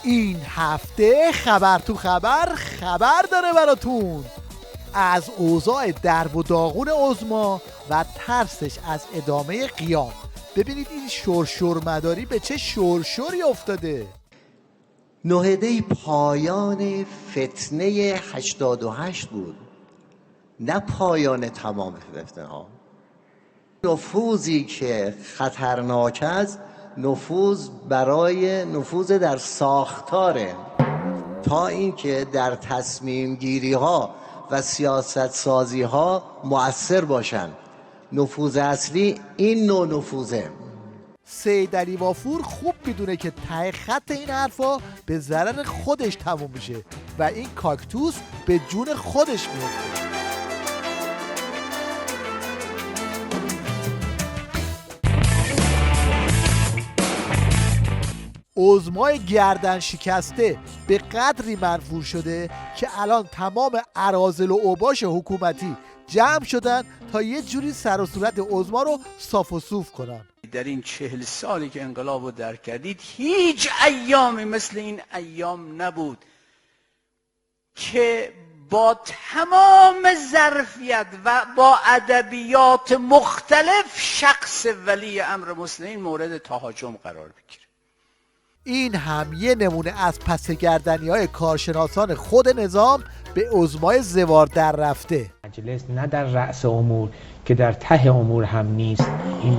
این هفته خبر تو خبر داره براتون از اوضاع درب و داغون عظما و ترسش از ادامه قیام. ببینید این شرشر مداری به چه شرشری افتاده. نهده پایان فتنه 88 بود، نه پایان تمام فتنه ها. نفوذی که خطرناک است نفوذ برای نفوذ در ساختاره، تا اینکه در تصمیم گیری ها و سیاست سازی ها مؤثر باشند. نفوذ اصلی این نوع نفوذه. سید علی وافور خوب میدونه که ته خط این حرفا به ضرر خودش تموم میشه و این کاکتوس به جون خودش میفته. عظمای گردن شکسته به قدری منفور شده که الان تمام اراذل و اوباش حکومتی جمع شدن تا یه جوری سر و صورت عظما رو صاف و صوف کنن. در این 40 سالی که انقلاب رو درک کردید هیچ ایامی مثل این ایام نبود که با تمام ظرفیت و با ادبیات مختلف شخص ولی امر مسلمین مورد تهاجم قرار بگیره. این هم یه نمونه از پس گردنی های کارشناسان خود نظام به عظمای زوار در رفته. مجلس نه در رأس امور که در ته امور هم نیست. این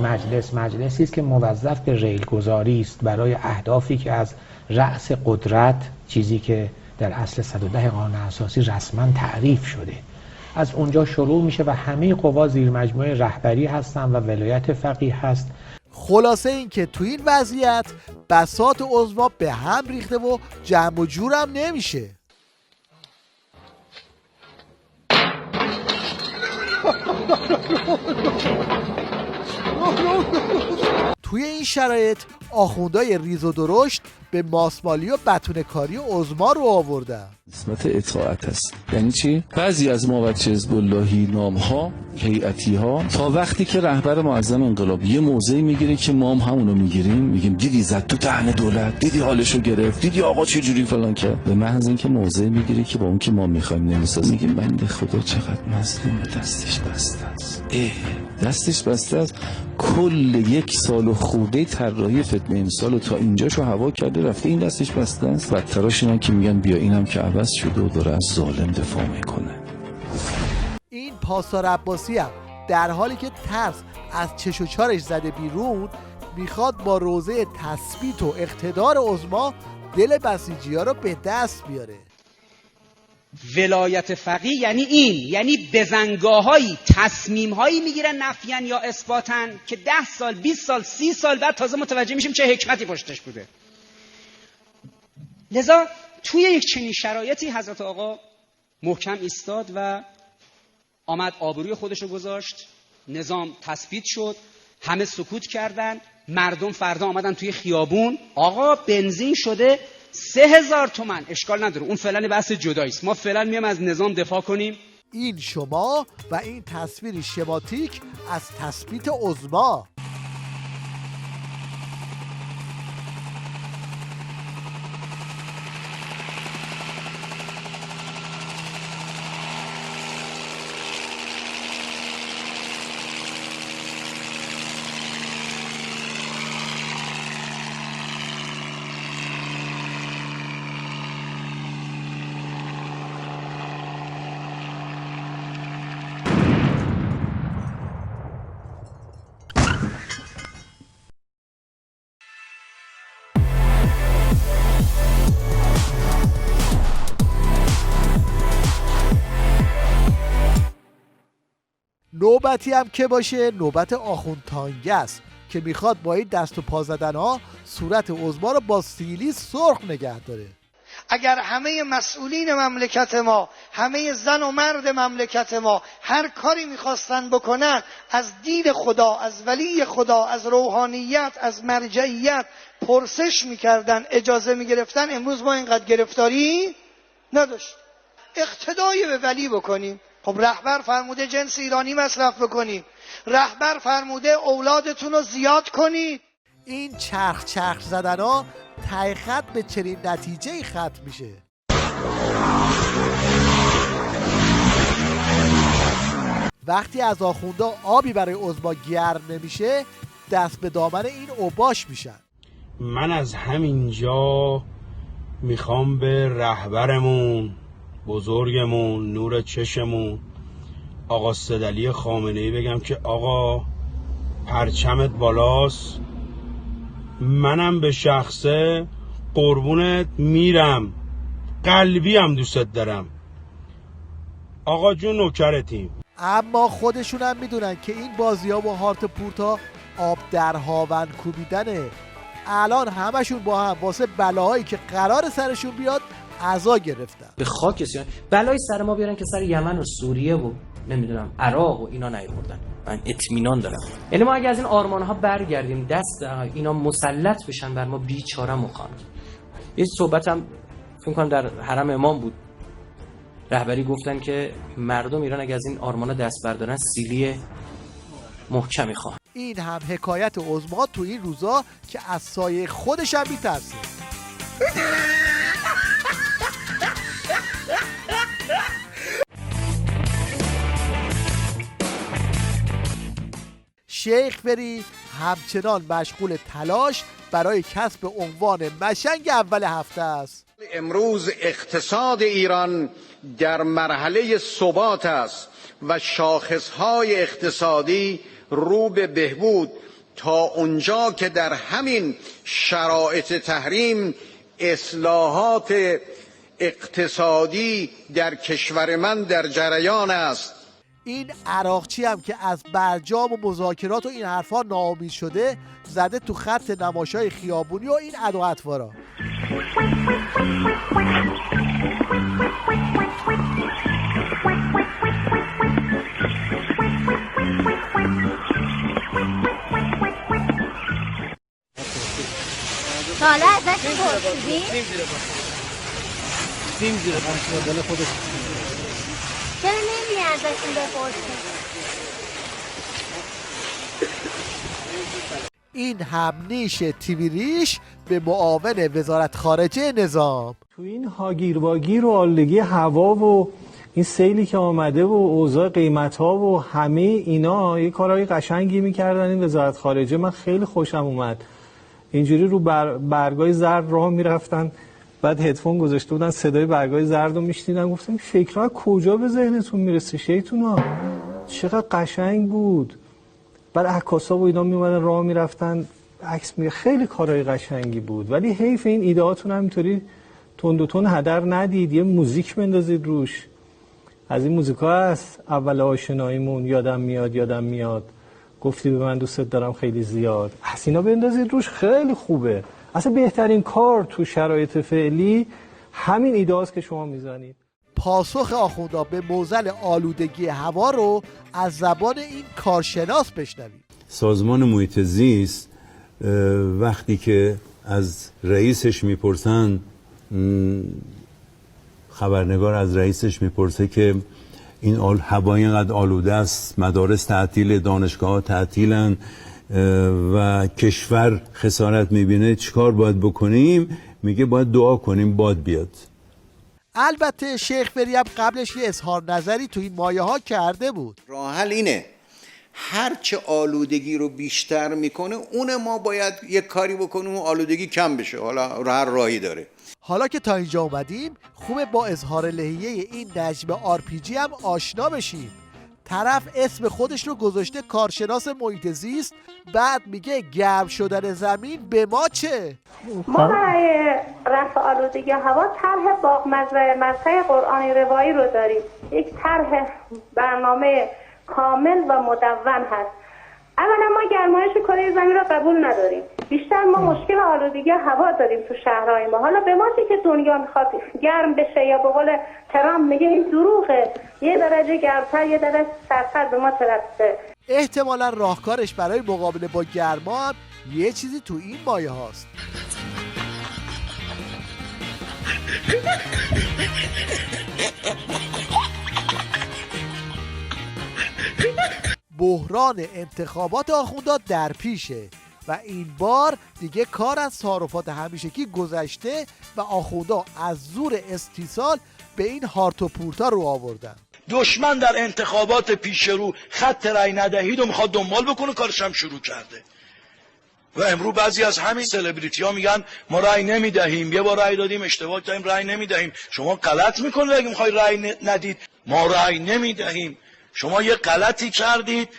مجلسی است که موظف به ریل گذاری است برای اهدافی که از رأس قدرت، چیزی که در اصل 110 قانون اساسی رسما تعریف شده، از اونجا شروع میشه و همه قوا زیر مجموعه رهبری هستن و ولایت فقیه هست. خلاصه این که تو این وضعیت بساط عظما به هم ریخته و جمع و جورم نمیشه. توی این شرایط آخوندهای ریز و درشت به ماسمالی و بتونه‌کاری عظما رو آوردن. قسمت اطاعت است. یعنی چی؟ بعضی از ما بچه حزب اللهی نام‌ها، هیئتی‌ها تا وقتی که رهبر معظم انقلاب یه موضعی میگیره که ما هم همونو میگیریم، میگیم دیدی زد تو دهن دولت، دیدی حالشو گرفت، دیدی آقا چه جوری فلان کرد. به محض اینکه موضعی میگیره که با اون که ما می‌خوایم نمی‌سازه، میگیم بنده خدا چقدر مظلومه، دستش بسته است. دستش بسته است. کل 1 سال و خورده طراحی فتنه امسال تا اینجاشو هوا کرده رفته، این دستش بسته است. بدتراش اینا که میگن بیا اینم که عوض شده و داره از ظالم دفاع میکنه. این پاسدار عباسی هم در حالی که ترس از چش و چارش زده بیرون، میخواد با روزه تثبیت و اقتدار عظما دل بسیجی‌ها رو به دست بیاره. ولایت فقیه یعنی این، یعنی بزنگاهایی، تصمیمهایی میگیرن نفیان یا اثباتن که 10 سال 20 سال 30 سال بعد تازه متوجه میشیم چه حکمتی پشتش بوده. لذا توی یک چنین شرایطی حضرت آقا محکم ایستاد و آمد آبروی خودشو گذاشت. نظام تثبیت شد، همه سکوت کردن، مردم فردا آمدن توی خیابون. آقا بنزین شده 3000 تومان، اشکال نداره، اون فعلا بحث جداییست، ما فعلا میام از نظام دفاع کنیم. این شما و این تصویر شماتیک از تثبیت عظما. نوبتی هم که باشه نوبت آخوند تانگه است که میخواد با این دست و پا زدن ها صورت عظما رو با سیلی سرخ نگه داره. اگر همه مسئولین مملکت ما، همه زن و مرد مملکت ما هر کاری میخواستن بکنن، از دید خدا، از ولی خدا، از روحانیت، از مرجعیت پرسش میکردن، اجازه میگرفتن، امروز ما اینقدر گرفتاری نداشت. اقتدای به ولی بکنیم. خب رهبر فرموده جنس ایرانی مصرف بکنید، رهبر فرموده اولادتون رو زیاد کنید. این چرخ زدن ها ته خط به چنین نتیجه‌ای ختم میشه. وقتی از آخوندا آبی برای عظما گرم نمیشه دست به دامن این اوباش میشن. من از همینجا میخوام به رهبرمون، بزرگمون، نور چشمون، آقا سیدعلی خامنه‌ای بگم که آقا پرچمت بالاست، منم به شخصه قربونت میرم، قلبی هم دوست دارم، آقا جون نوکرتیم. اما خودشون هم میدونن که این بازی ها و هارت پورتا آب در هاون کوبیدنه. الان همشون با هم واسه بلاهایی که قرار سرشون بیاد عزا گرفتن. به خاک سیان بلای سر ما بیارن که سر یمن و سوریه و نمیدونم عراق و اینا نیاوردن. من اطمینان دارم. یعنی ما اگه از این آرمان ها برگردیم دست اینا مسلط بشن بر ما بیچاره مخان. یه صحبتم فکر کنم در حرم امام بود. رهبری گفتن که مردم ایران اگه از این آرمانا دست بردارن سیلی محکمی خواهن. این هم حکایت عظما تو این روزا که از سایه خودش هم میترسه. شیخ فری همچنان مشغول تلاش برای کسب عنوان مشنگ اول هفته است. امروز اقتصاد ایران در مرحله ثبات است و شاخصهای اقتصادی رو به بهبود تا اونجا که در همین شرایط تحریم اصلاحات اقتصادی در کشور من در جریان است. این عراقچی هم که از برجام و مذاکرات و این حرفا ناامید شده زده تو خط نمایش‌های خیابونی و این ادا و اطوارا. حالا ازش پرسیدی؟ سیم زیره دل خودش. چرا نمی ازشون بپرسید؟ این هم نیش تیوی ریش به معاون وزارت خارجه نظام. تو این هاگیر واگیر و آلودگی هوا و این سیلی که آمده و اوضاع قیمت ها و همه اینا یه کارهای قشنگی میکردن این وزارت خارجه. من خیلی خوشم اومد. اینجوری رو برگای زرد راه میرفتن، بعد هدفون گذاشته بودن صدای برگای زرد رو میشنیدن. گفتم فکرها کجا به ذهنتون میرسه شیطونا؟ چقدر قشنگ بود. بعد عکاسا و اینا میومدن راه میرفتن عکس می، خیلی کارهای قشنگی بود. ولی حیف این ایدهاتون همینطوری تند و تند هدر ندید. یه موزیک بندازید روش. از این موزیکا هست اول آشناییمون، یادم میاد، گفتی به من دوست دارم خیلی زیاد، از اینا بندازید روش، خیلی خوبه. اصلا بهترین کار تو شرایط فعلی همین ایده است که شما میزنید. پاسخ آخوندا به معضل آلودگی هوا رو از زبان این کارشناس بشنوید. سازمان محیط زیست وقتی که از رئیسش میپرسن، خبرنگار از رئیسش میپرسه که این هوا اینقدر آلوده است، مدارس تعطیل، دانشگاه تعطیلن و کشور خسارت میبینه، چیکار باید بکنیم؟ میگه باید دعا کنیم باد بیاد. البته شیخ فری هم قبلش یه اظهار نظری تو این مایه ها کرده بود. راه حل اینه، هرچه آلودگی رو بیشتر میکنه اون ما باید یک کاری بکنیم و آلودگی کم بشه. حالا هر راهی داره. حالا که تا اینجا اومدیم خوبه با اظهار لحیه این نجم RPG هم آشنا بشیم. طرف اسم خودش رو گذاشته کارشناس محیط زیست، بعد میگه گرم شدن زمین به ما چه؟ ما برای رفع آلودگی هوا طرح باغ مزرعه قرآنی روایی رو داریم. یک طرح برنامه کامل و مدون هست. اولا ما گرمایش کره زمین رو قبول نداریم. بیشتر ما مشکل آلودگی هوا داریم تو شهرهای ما. حالا به ما چه که دنیا میخواد گرم بشه یا به قول ترامپ میگه این دروغه، 1 درجه گرمتر 1 درجه سردتر به ما ترسه. احتمالا راهکارش برای مقابله با گرما هم یه چیزی تو این مایه هاست. بحران انتخابات آخوندا در پیشه. و این بار دیگه کار از تعارفات همیشگی گذشته و آخوندا از زور استیصال به این هارت و پورتا رو آوردن. دشمن در انتخابات پیش رو خط رأی ندهید و میخواد دنبال بکنه، کارش هم شروع کرده و امروز بعضی از همین سلبریتی ها میگن ما رأی نمیدهیم، یه بار رأی دادیم اشتباه کردیم رأی نمیدهیم. شما غلط میکنید اگه میخوای رأی ندید. ما رأی نمیدهیم، شما یه غلطی کردید،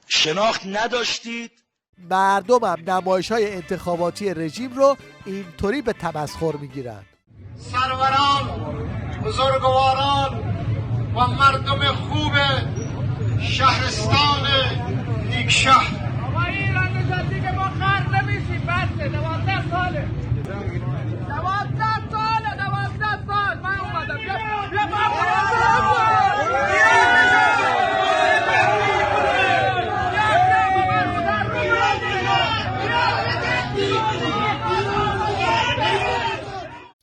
شناخت نداشتید. مردم هم نمایش‌های انتخاباتی رژیم رو اینطوری به تمسخر میگیرن. سروران، بزرگواران و مردم خوب شهرستان نیکشهر، این رنجاتی که ما خرد نمیشیم، بسه 12 ساله 12 سال من اومدم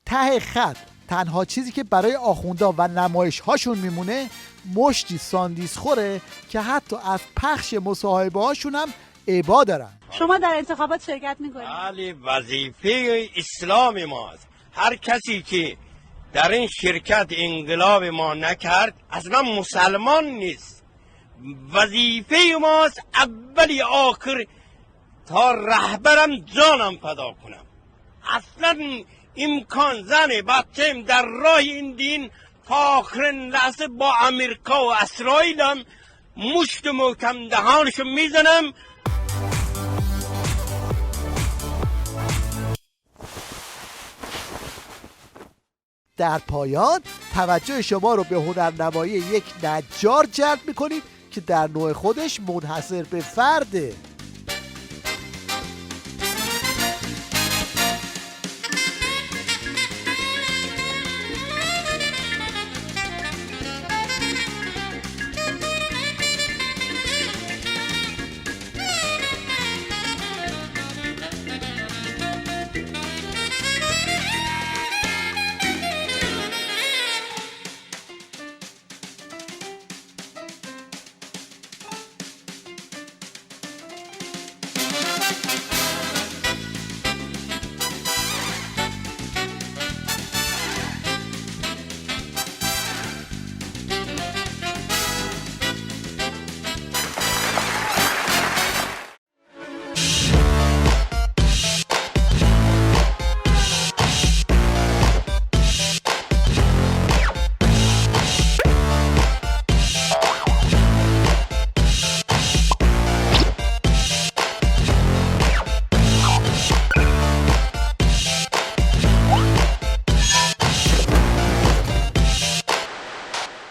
ته خط تنها چیزی که برای آخوندا و نمایش هاشون میمونه مشتی ساندیس خوره که حتی از پخش مصاحبه هاشون هم ابا دارن. شما در انتخابات شرکت میکنید؟ بله، وظیفه اسلام ماست. هر کسی که در این شرکت انقلاب ما نکرد اصلا مسلمان نیست. وظیفه ماست اولی آخر تا رهبرم جانم فدا کنم. اصلا امکان زن بچه‌ام در راه این دین تا آخرین لحظه با امریکا و اسرائیل هم مشت محکم دهانشو میزنم. در پایان توجه شما رو به هنرنمایی یک نجار جلب میکنید که در نوع خودش منحصر به فرده.